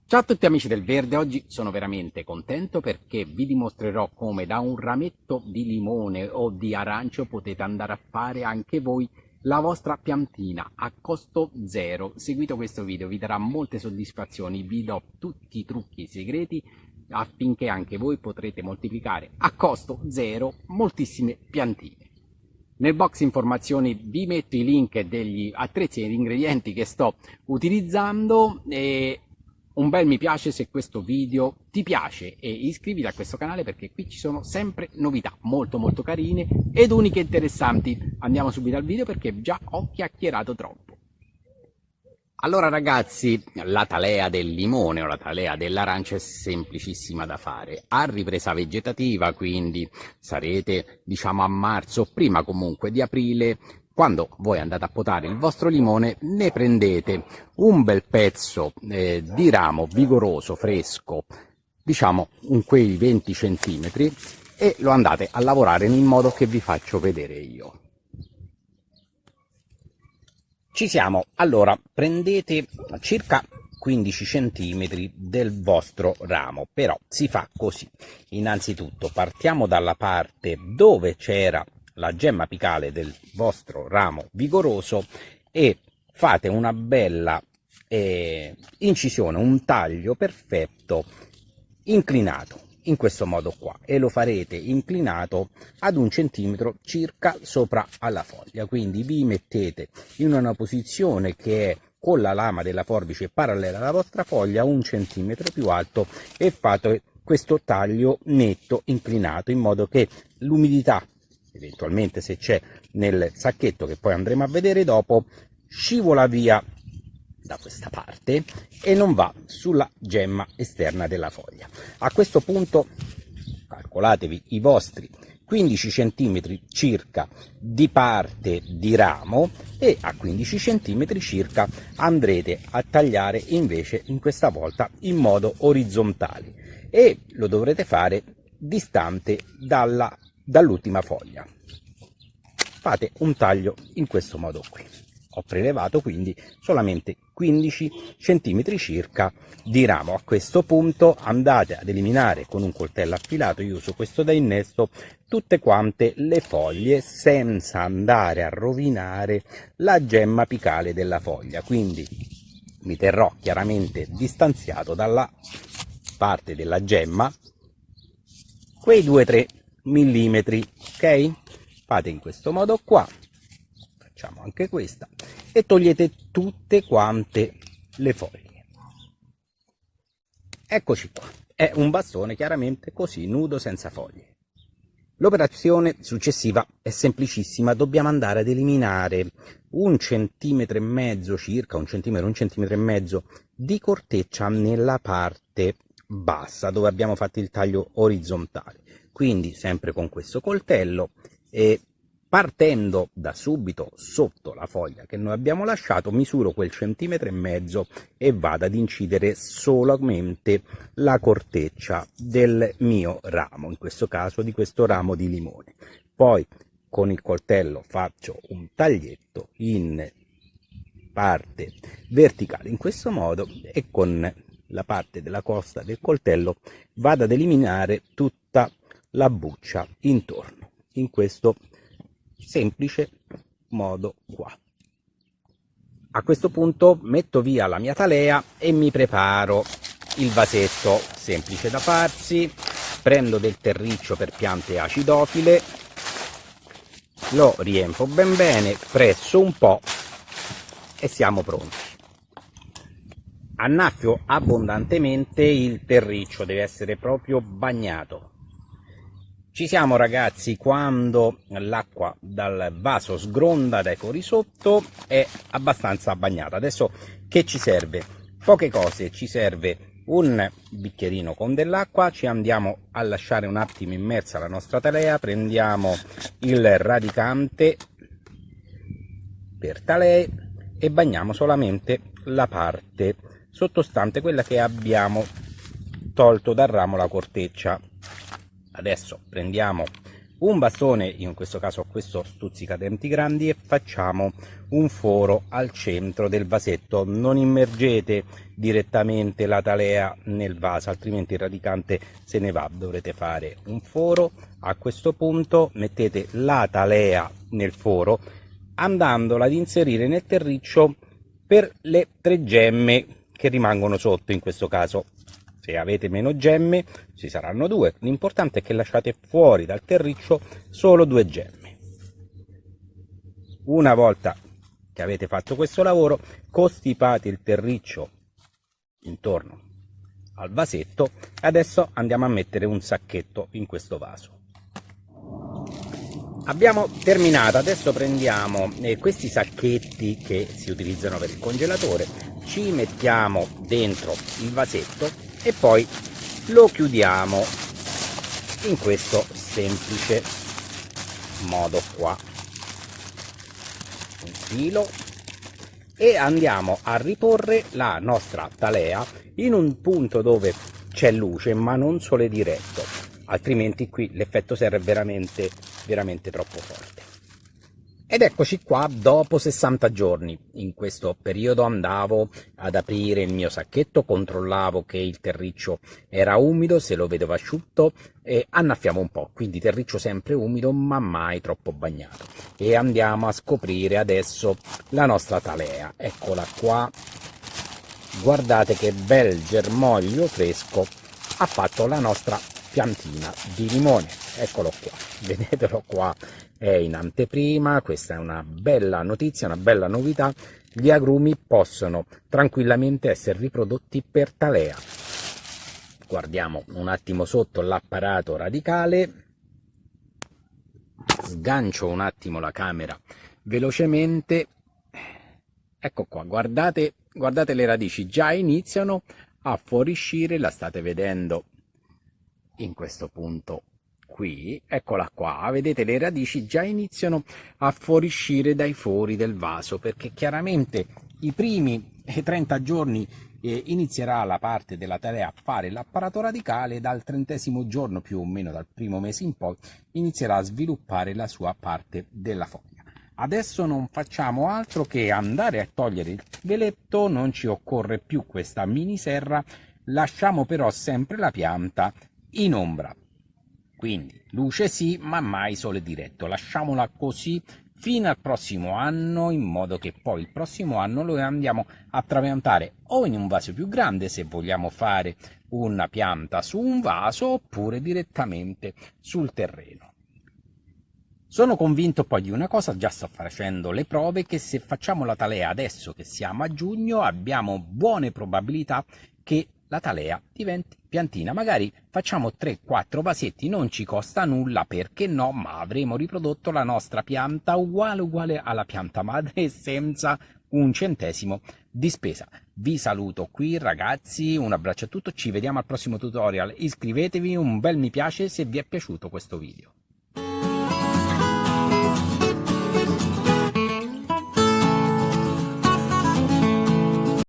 Ciao a tutti amici del Verde, oggi sono veramente contento perché vi dimostrerò come da un rametto di limone o di arancio potete andare a fare anche voi la vostra piantina a costo zero. Seguito questo video, vi darà molte soddisfazioni, vi do tutti i trucchi segreti affinché anche voi potrete moltiplicare a costo zero moltissime piantine. Nel box informazioni vi metto i link degli attrezzi e degli ingredienti che sto utilizzando e un bel mi piace se questo video ti piace e iscriviti a questo canale perché qui ci sono sempre novità molto carine ed uniche e interessanti. Andiamo subito al video perché già ho chiacchierato troppo. Allora ragazzi, la talea del limone o la talea dell'arancia è semplicissima da fare, a ripresa vegetativa, quindi sarete diciamo a marzo, prima comunque di aprile. Quando voi andate a potare il vostro limone, ne prendete un bel pezzo di ramo vigoroso, fresco, diciamo quei 20 centimetri, e lo andate a lavorare nel modo che vi faccio vedere io. Ci siamo. Allora, prendete circa 15 centimetri del vostro ramo, però si fa così. Innanzitutto partiamo dalla parte dove c'era la gemma apicale del vostro ramo vigoroso e fate una bella incisione, un taglio perfetto inclinato in questo modo qua, e lo farete inclinato ad 1 centimetro circa sopra alla foglia. Quindi vi mettete in una posizione che è con la lama della forbice parallela alla vostra foglia, 1 centimetro più alto, e fate questo taglio netto inclinato in modo che l'umidità, eventualmente se c'è nel sacchetto che poi andremo a vedere dopo, scivola via da questa parte e non va sulla gemma esterna della foglia. A questo punto calcolatevi i vostri 15 cm circa di parte di ramo e a 15 cm circa andrete a tagliare invece in questa volta in modo orizzontale, e lo dovrete fare distante dall'ultima foglia. Fate un taglio in questo modo qui. Ho prelevato quindi solamente 15 cm circa di ramo. A questo punto andate ad eliminare con un coltello affilato, io uso questo da innesto, tutte quante le foglie senza andare a rovinare la gemma apicale della foglia. Quindi mi terrò chiaramente distanziato dalla parte della gemma quei 2-3 mm, ok? Fate in questo modo qua. Facciamo anche questa e togliete tutte quante le foglie. Eccoci qua, è un bastone chiaramente così nudo, senza foglie. L'operazione successiva è semplicissima, dobbiamo andare ad eliminare 1,5 cm circa, 1 centimetro e mezzo di corteccia nella parte bassa dove abbiamo fatto il taglio orizzontale. Quindi sempre con questo coltello e partendo da subito sotto la foglia che noi abbiamo lasciato, misuro quel 1,5 centimetri e vado ad incidere solamente la corteccia del mio ramo, in questo caso di questo ramo di limone. Poi con il coltello faccio un taglietto in parte verticale in questo modo e con la parte della costa del coltello vado ad eliminare tutta la buccia intorno, in questo semplice modo qua. A questo punto metto via la mia talea e mi preparo il vasetto, semplice da farsi. Prendo del terriccio per piante acidofile, lo riempio ben bene, presso un po' e siamo pronti. Annaffio abbondantemente il terriccio, deve essere proprio bagnato. Ci siamo ragazzi, quando l'acqua dal vaso sgronda dai fori sotto è abbastanza bagnata. Adesso che ci serve? Poche cose, ci serve un bicchierino con dell'acqua, ci andiamo a lasciare un attimo immersa la nostra talea, prendiamo il radicante per talee e bagniamo solamente la parte sottostante, quella che abbiamo tolto dal ramo la corteccia. Adesso prendiamo un bastone, in questo caso ho questo stuzzicadenti grandi, e facciamo un foro al centro del vasetto. Non immergete direttamente la talea nel vaso, altrimenti il radicante se ne va. Dovrete fare un foro. A questo punto mettete la talea nel foro, andandola ad inserire nel terriccio per le 3 gemme che rimangono sotto. In questo caso, se avete meno gemme, ci saranno 2. L'importante è che lasciate fuori dal terriccio solo 2 gemme. Una volta che avete fatto questo lavoro, costipate il terriccio intorno al vasetto. Adesso andiamo a mettere un sacchetto in questo vaso. Abbiamo terminato. Adesso prendiamo questi sacchetti che si utilizzano per il congelatore, ci mettiamo dentro il vasetto e poi lo chiudiamo in questo semplice modo qua, un filo, e andiamo a riporre la nostra talea in un punto dove c'è luce ma non sole diretto, altrimenti qui l'effetto serra è veramente troppo forte. Ed eccoci qua dopo 60 giorni. In questo periodo andavo ad aprire il mio sacchetto, controllavo che il terriccio era umido, se lo vedevo asciutto annaffiamo un po', quindi terriccio sempre umido ma mai troppo bagnato. E andiamo a scoprire adesso la nostra talea. Eccola qua, guardate che bel germoglio fresco ha fatto la nostra piantina di limone. Eccolo qua, vedetelo qua, è in anteprima. Questa è una bella notizia, una bella novità. Gli agrumi possono tranquillamente essere riprodotti per talea. Guardiamo un attimo sotto l'apparato radicale, sgancio un attimo la camera velocemente. Ecco qua, guardate le radici, già iniziano a fuoriuscire, la state vedendo in questo punto qui, eccola qua, vedete le radici già iniziano a fuoriuscire dai fori del vaso, perché chiaramente i primi 30 giorni inizierà la parte della talea a fare l'apparato radicale, e dal 30° giorno, più o meno dal primo mese in poi, inizierà a sviluppare la sua parte della foglia. Adesso non facciamo altro che andare a togliere il veletto, non ci occorre più questa mini serra, lasciamo però sempre la pianta in ombra, quindi luce sì ma mai sole diretto. Lasciamola così fino al prossimo anno, in modo che poi il prossimo anno lo andiamo a trapiantare o in un vaso più grande se vogliamo fare una pianta su un vaso, oppure direttamente sul terreno. Sono convinto poi di una cosa, già sto facendo le prove, che se facciamo la talea adesso che siamo a giugno abbiamo buone probabilità che la talea diventi piantina. Magari facciamo 3-4 vasetti, non ci costa nulla, perché no, ma avremo riprodotto la nostra pianta uguale alla pianta madre, senza un centesimo di spesa. Vi saluto qui ragazzi, un abbraccio a tutti, ci vediamo al prossimo tutorial, iscrivetevi, un bel mi piace se vi è piaciuto questo video.